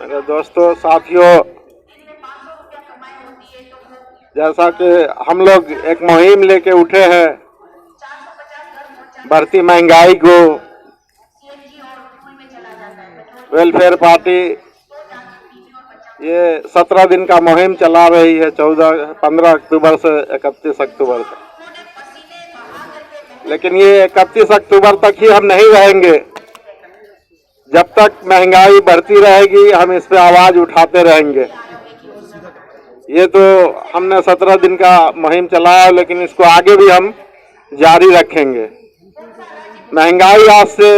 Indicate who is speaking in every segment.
Speaker 1: मेरे दोस्तों साथियों, जैसा कि हम लोग एक मुहिम लेके उठे हैं बढ़ती महंगाई को, वेलफेयर पार्टी ये 17 दिन का मुहिम चला रही है 15 अक्टूबर से 31 अक्टूबर तक। लेकिन ये 31 अक्टूबर तक ही हम नहीं रहेंगे। जब तक महंगाई बढ़ती रहेगी हम इस पे आवाज उठाते रहेंगे। ये तो हमने 17 दिन का मुहिम चलाया, लेकिन इसको आगे भी हम जारी रखेंगे। महंगाई आज से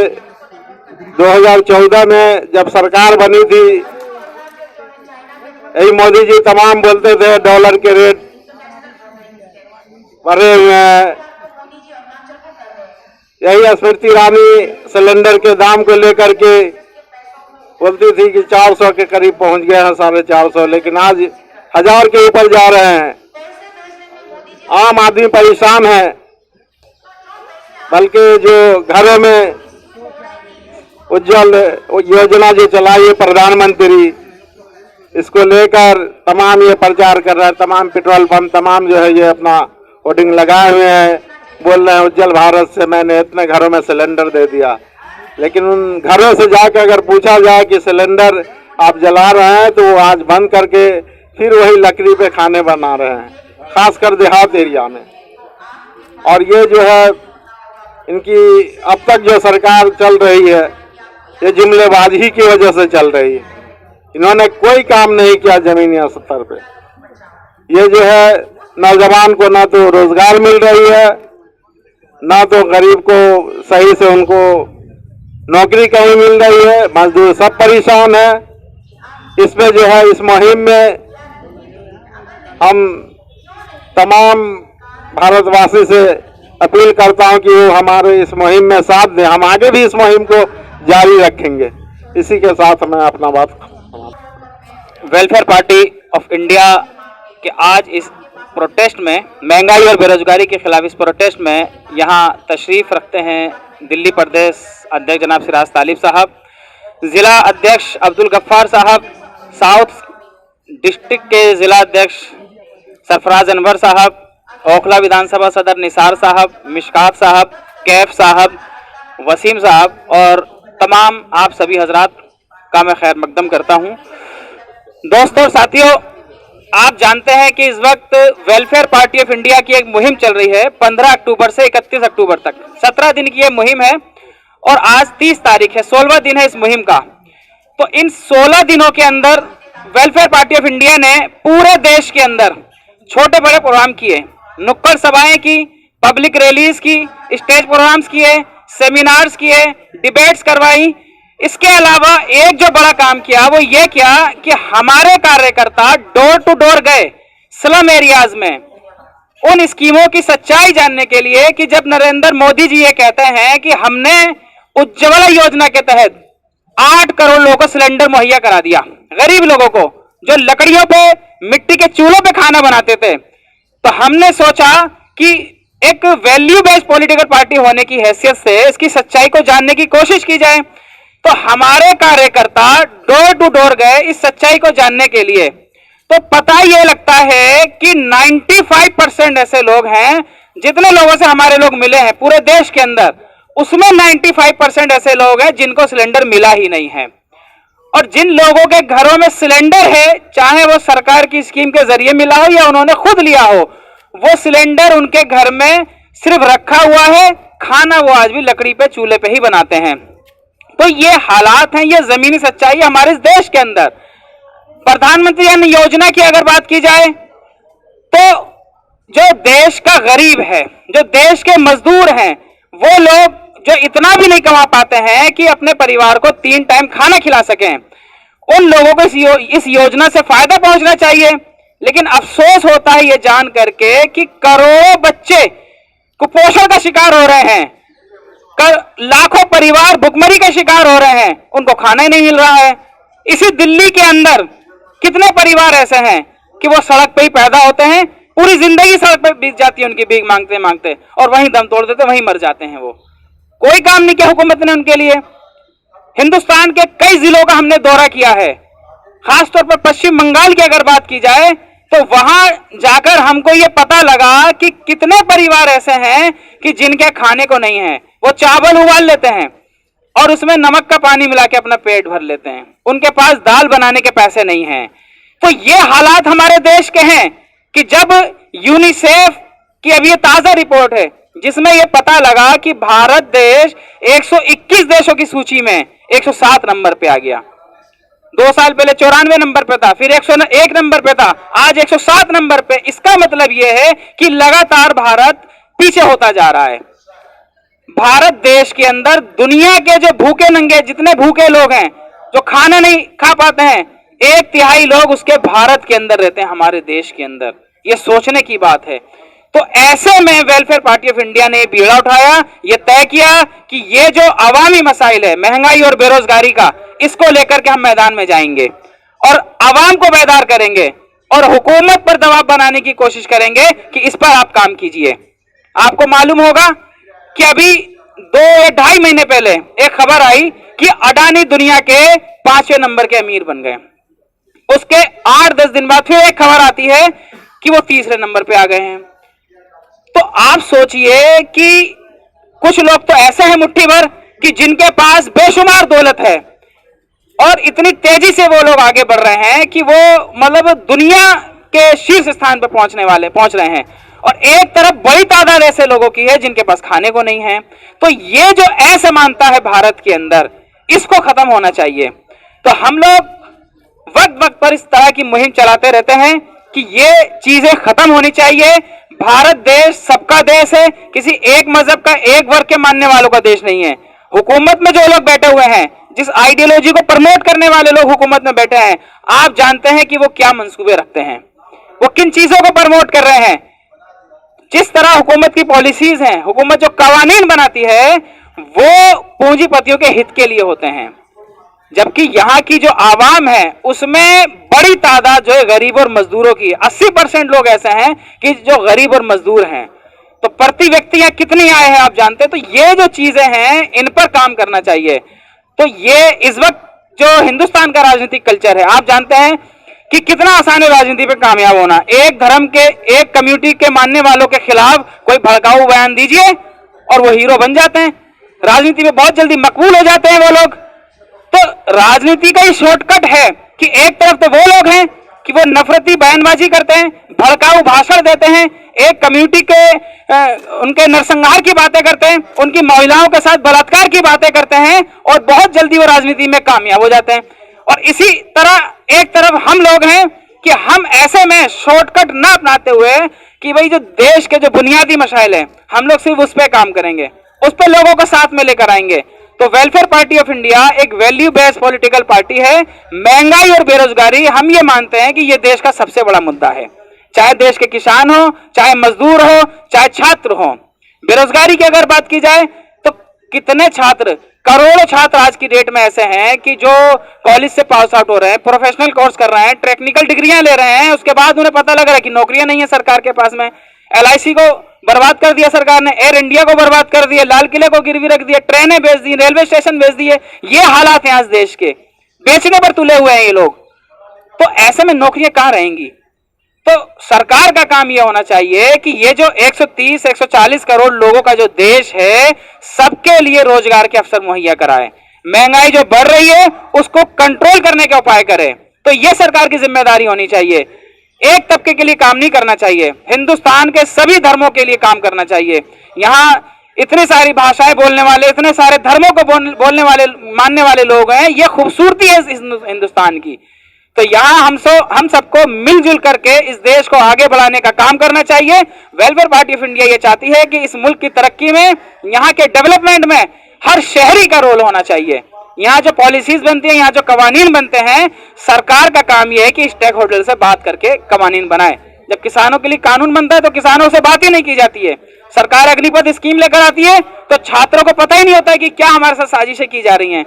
Speaker 1: 2014 में जब सरकार बनी थी, यही मोदी जी तमाम बोलते थे डॉलर के रेट बढ़े हुए हैं। यही स्मृति ईरानी सिलेंडर के दाम को लेकर के बोलती थी कि 400 के करीब पहुंच गए हैं, 450, लेकिन आज 1000 के ऊपर जा रहे हैं। आम आदमी परेशान है, बल्कि जो घरों में उज्जवल योजना जो चलाई है प्रधानमंत्री, इसको लेकर तमाम ये प्रचार कर रहा है। तमाम पेट्रोल पंप तमाम जो है ये अपना होर्डिंग लगाए हुए हैं, बोल रहे हैं उज्जवल भारत से मैंने इतने घरों में सिलेंडर दे दिया। लेकिन उन घरों से जाकर अगर पूछा जाए कि सिलेंडर आप जला रहे हैं, तो वो आज बंद करके फिर वही लकड़ी पे खाने बना रहे हैं, खासकर देहात एरिया में। और ये जो है इनकी अब तक जो सरकार चल रही है, ये जुमलेबाजी की वजह से चल रही है। इन्होंने कोई काम नहीं किया जमीनी स्तर पे। ये जो है नौजवान को ना तो रोजगार मिल रही है, ना तो गरीब को सही से उनको नौकरी कहीं मिल रही है। मजदूर सब परेशान है। इसमें जो है इस मुहिम में हम तमाम भारतवासी से अपील करता हूं कि वो हमारे इस मुहिम में साथ दें। हम आगे भी इस मुहिम को जारी रखेंगे। इसी के साथ मैं अपना बात
Speaker 2: वेलफेयर पार्टी ऑफ इंडिया के आज इस प्रोटेस्ट में, महंगाई और बेरोजगारी के खिलाफ इस प्रोटेस्ट में यहाँ तशरीफ रखते हैं दिल्ली प्रदेश अध्यक्ष जनाब सिराज तालिब साहब, ज़िला अध्यक्ष अब्दुल गफ्फार साहब, साउथ डिस्ट्रिक्ट के ज़िला अध्यक्ष सरफराज अनवर साहब, ओखला विधानसभा सदर निसार साहब, मिशकात साहब, कैफ साहब, वसीम साहब और तमाम आप सभी हजरात का मैं खैर मकदम करता हूँ। दोस्तों और साथियों, आप जानते हैं कि इस वक्त वेलफेयर पार्टी ऑफ इंडिया की एक मुहिम चल रही है 15 अक्टूबर से 31 अक्टूबर तक। 17 दिन की ये मुहिम है और आज 30 तारीख है, 16वां दिन है इस मुहिम का। तो इन 16 दिनों के अंदर वेलफेयर पार्टी ऑफ इंडिया ने पूरे देश के अंदर छोटे बड़े प्रोग्राम किए, नुक्कड़ सभाएं की, पब्लिक रैलीज की, स्टेज प्रोग्राम्स किए, सेमिनार्स किए, डिबेट्स करवाई। इसके अलावा एक जो बड़ा काम किया वो ये किया कि हमारे कार्यकर्ता डोर टू डोर गए स्लम एरियाज में उन स्कीमों की सच्चाई जानने के लिए कि जब नरेंद्र मोदी जी ये कहते हैं कि हमने उज्ज्वला योजना के तहत 8 करोड़ लोगों को सिलेंडर मुहैया करा दिया, गरीब लोगों को जो लकड़ियों पे मिट्टी के चूल्हों पे खाना बनाते थे, तो हमने सोचा कि एक वैल्यू बेस्ड पॉलिटिकल पार्टी होने की हैसियत से इसकी सच्चाई को जानने की कोशिश की जाए। तो हमारे कार्यकर्ता डोर टू डोर गए इस सच्चाई को जानने के लिए। तो पता ये लगता है कि 95% ऐसे लोग हैं, जितने लोगों से हमारे लोग मिले हैं पूरे देश के अंदर, उसमें 95% ऐसे लोग हैं जिनको सिलेंडर मिला ही नहीं है। और जिन लोगों के घरों में सिलेंडर है, चाहे वो सरकार की स्कीम के जरिए मिला हो या उन्होंने खुद लिया हो, वो सिलेंडर उनके घर में सिर्फ रखा हुआ है, खाना वो आज भी लकड़ी पे चूल्हे पे ही बनाते हैं। तो ये हालात हैं, ये जमीनी सच्चाई है हमारे इस देश के अंदर। प्रधानमंत्री जन योजना की अगर बात की जाए तो जो देश का गरीब है, जो देश के मजदूर हैं, वो लोग जो इतना भी नहीं कमा पाते हैं कि अपने परिवार को 3 टाइम खाना खिला सकें, उन लोगों को इस योजना से फायदा पहुंचना चाहिए। लेकिन अफसोस होता है ये जान करके कि करोड़ों बच्चे कुपोषण का शिकार हो रहे हैं, लाखों परिवार भुखमरी का शिकार हो रहे हैं, उनको खाना ही नहीं मिल रहा है। इसी दिल्ली के अंदर कितने परिवार ऐसे हैं कि वो सड़क पे ही पैदा होते हैं, पूरी जिंदगी सड़क पे बीत जाती है उनकी भीख मांगते मांगते, और वहीं दम तोड़ देते, वहीं मर जाते हैं। वो कोई काम नहीं किया हुकूमत ने उनके लिए। हिंदुस्तान के कई जिलों का हमने दौरा किया है, खासतौर पर पश्चिम बंगाल की अगर बात की जाए तो वहां जाकर हमको ये पता लगा कि कितने परिवार ऐसे हैं कि जिनके खाने को नहीं है। वो चावल उबाल लेते हैं और उसमें नमक का पानी मिला के अपना पेट भर लेते हैं, उनके पास दाल बनाने के पैसे नहीं हैं। तो ये हालात हमारे देश के हैं कि जब यूनिसेफ की अभी ये ताजा रिपोर्ट है जिसमें ये पता लगा कि भारत देश 121 देशों की सूची में 107 नंबर पे आ गया। 2 साल पहले 94 नंबर पे था, फिर 101 नंबर पे था, आज 107 नंबर पे। इसका मतलब यह है कि लगातार भारत पीछे होता जा रहा है। भारत देश के अंदर दुनिया के जो भूखे नंगे जितने भूखे लोग हैं, जो खाना नहीं खा पाते हैं, 1/3 लोग उसके भारत के अंदर रहते हैं, हमारे देश के अंदर। ये सोचने की बात है। तो ऐसे में वेलफेयर पार्टी ऑफ इंडिया ने बीड़ा उठाया, ये तय किया कि ये जो अवामी मसाइल है, महंगाई और बेरोजगारी का, इसको लेकर के हम मैदान में जाएंगे और आवाम को बेदार करेंगे और हुकूमत पर दबाव बनाने की कोशिश करेंगे कि इस पर आप काम कीजिए। आपको मालूम होगा कि अभी 2 या 2.5 महीने पहले एक खबर आई कि अडानी दुनिया के 5वें नंबर के अमीर बन गए। उसके 8-10 दिन बाद फिर एक खबर आती है कि वो 3रे नंबर पे आ गए हैं। तो आप सोचिए कि कुछ लोग तो ऐसे हैं मुट्ठी भर कि जिनके पास बेशुमार दौलत है और इतनी तेजी से वो लोग आगे बढ़ रहे हैं कि वो मतलब दुनिया के शीर्ष स्थान पर पहुंच रहे हैं। और एक तरफ बड़ी तादाद ऐसे लोगों की है जिनके पास खाने को नहीं है। तो ये जो असमानता है भारत के अंदर, इसको खत्म होना चाहिए। तो हम लोग वक्त वक्त पर इस तरह की मुहिम चलाते रहते हैं कि ये चीजें खत्म होनी चाहिए। भारत देश सबका देश है, किसी एक मजहब का, एक वर्ग के मानने वालों का देश नहीं है। हुकूमत में जो लोग बैठे हुए हैं, जिस आइडियोलॉजी को प्रमोट करने वाले लोग हुकूमत में बैठे हैं, आप जानते हैं कि वो क्या मंसूबे रखते हैं, वो किन चीजों को प्रमोट कर रहे हैं। जिस तरह हुकूमत की पॉलिसीज हैं, हुकूमत जो कानून बनाती है, वो पूंजीपतियों के हित के लिए होते हैं, जबकि यहाँ की जो आवाम है उसमें बड़ी तादाद जो है गरीब और मजदूरों की। 80% लोग ऐसे हैं कि जो गरीब और मजदूर हैं। तो प्रति व्यक्ति यहाँ कितनी आय है आप जानते हैं। तो ये जो चीजें हैं इन पर काम करना चाहिए। तो ये इस वक्त जो हिंदुस्तान का राजनीतिक कल्चर है, आप जानते हैं कि कितना आसान है राजनीति पे कामयाब होना। एक धर्म के, एक कम्युनिटी के मानने वालों के खिलाफ कोई भड़काऊ बयान दीजिए और वो हीरो बन जाते हैं, राजनीति में बहुत जल्दी मकबूल हो जाते हैं वो लोग। तो राजनीति का ही शॉर्टकट है कि एक तरफ तो वो लोग हैं कि वो नफरती बयानबाजी करते हैं, भड़काऊ भाषण देते हैं, एक कम्युनिटी के उनके नरसंहार की बातें करते हैं, उनकी महिलाओं के साथ बलात्कार की बातें करते हैं और बहुत जल्दी वो राजनीति में कामयाब हो जाते हैं। और इसी तरह एक तरफ हम लोग हैं कि हम ऐसे में शॉर्टकट ना अपनाते हुए कि भाई जो देश के जो बुनियादी मसाइल हैं, हम लोग सिर्फ उस पर काम करेंगे, उस पर लोगों को साथ में लेकर आएंगे। तो वेलफेयर पार्टी ऑफ इंडिया एक वैल्यू बेस्ड पॉलिटिकल पार्टी है। महंगाई और बेरोजगारी हम ये मानते हैं कि ये देश का सबसे बड़ा मुद्दा है, चाहे देश के किसान हो, चाहे मजदूर हो, चाहे छात्र हो। बेरोजगारी की अगर बात की जाए तो कितने छात्र, करोड़ों छात्र आज की डेट में ऐसे हैं कि जो कॉलेज से पास आउट हो रहे हैं, प्रोफेशनल कोर्स कर रहे हैं, टेक्निकल डिग्रियां ले रहे हैं, उसके बाद उन्हें पता लग रहा है कि नौकरियां नहीं है सरकार के पास में। LIC को बर्बाद कर दिया सरकार ने, एयर इंडिया को बर्बाद कर दिया, लाल किले को गिरवी रख दिया, ट्रेनें बेच दी, रेलवे स्टेशन बेच दिए। ये हालात हैं आज देश के, बेचने पर तुले हुए हैं ये लोग। तो ऐसे में नौकरियां कहां रहेंगी। तो सरकार का काम यह होना चाहिए कि ये जो 130-140 करोड़ लोगों का जो देश है, सबके लिए रोजगार के अवसर मुहैया कराए। महंगाई जो बढ़ रही है उसको कंट्रोल करने के उपाय करे। तो यह सरकार की जिम्मेदारी होनी चाहिए। एक तबके के लिए काम नहीं करना चाहिए, हिंदुस्तान के सभी धर्मों के लिए काम करना चाहिए। यहाँ इतनी सारी भाषाएं बोलने वाले, इतने सारे धर्मों को बोलने वाले, मानने वाले लोग हैं। ये खूबसूरती है इस हिंदुस्तान की। तो यहाँ हम सबको मिलजुल करके इस देश को आगे बढ़ाने का काम करना चाहिए। वेलफेयर पार्टी ऑफ इंडिया ये चाहती है कि इस मुल्क की तरक्की में, यहाँ के डेवलपमेंट में हर शहरी का रोल होना चाहिए। यहाँ जो पॉलिसीज बनती है, यहाँ जो कवानीन बनते हैं, सरकार का काम यह है कि स्टेक होल्डर से बात करके कवानीन बनाए। जब किसानों के लिए कानून बनता है तो किसानों से बात ही नहीं की जाती है। सरकार अग्निपथ स्कीम लेकर आती है तो छात्रों को पता ही नहीं होता है कि क्या हमारे साथ साजिशें की जा रही हैं।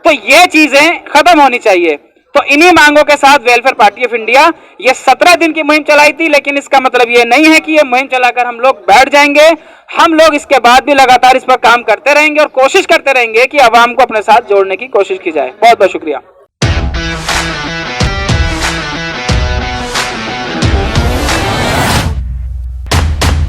Speaker 2: तो ये चीजें खत्म होनी चाहिए। तो इन्हीं मांगों के साथ वेलफेयर पार्टी ऑफ इंडिया ये 17 दिन की मुहिम चलाई थी, लेकिन इसका मतलब ये नहीं है कि ये मुहिम चलाकर हम लोग बैठ जाएंगे। हम लोग इसके बाद भी लगातार इस पर काम करते रहेंगे और कोशिश करते रहेंगे कि आवाम को अपने साथ जोड़ने की कोशिश की जाए। बहुत बहुत शुक्रिया।